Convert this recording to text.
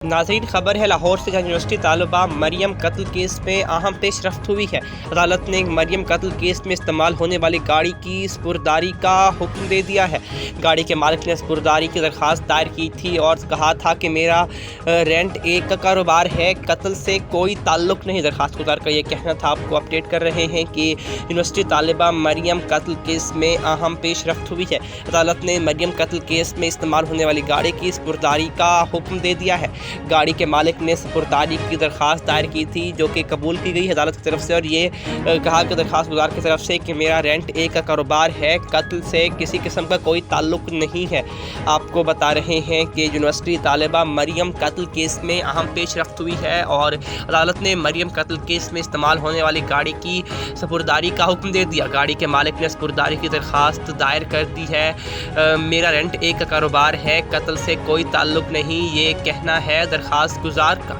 नाज़रीन, खबर है लाहौर से, जहाँ यूनिवर्सिटी तालिबा मरियम कत्ल केस में अहम पेशरफ्त हुई है। अदालत ने मरियम कत्ल केस में इस्तेमाल होने वाली गाड़ी की स्पुर्दारी का हुक्म दे दिया है। गाड़ी के मालिक ने स्पुर्दारी की दरख्वास्त दायर की थी और कहा था कि मेरा रेंट एक का कारोबार है, कत्ल से कोई ताल्लुक़ नहीं। दरख्वास्त गुजार का ये कहना था। आपको अपडेट कर रहे हैं कि यूनिवर्सिटी तालिबा मरियम कत्ल केस में अहम पेशरफ्त हुई है। अदालत ने मरियम कत्ल केस में इस्तेमाल होने वाली गाड़ी की स्पुर्दारी का हुक्म दे दिया है। गाड़ी के मालिक ने स्पुर्दारी की दरख्वास्त दायर की थी, जो कि कबूल की गई है अदालत की तरफ से, और ये कहा कि दरख्वास्त गुजार की तरफ से कि मेरा रेंट एक का कारोबार है, कत्ल से किसी किस्म का कोई ताल्लुक़ नहीं है। आपको बता रहे हैं कि यूनिवर्सिटी तालिबा मरियम कत्ल केस में अहम पेशरफ्त हुई है और अदालत ने मरियम कत्ल केस में इस्तेमाल होने वाली गाड़ी की स्पुर्दारी का हुक्म दे दिया। गाड़ी के मालिक ने स्पुर्दारी की दरख्वास्त दायर कर दी है। मेरा रेंट एक का कारोबार है, कत्ल से कोई ताल्लुक़ नहीं, ये कहना है दरख्वास्त गुजार का।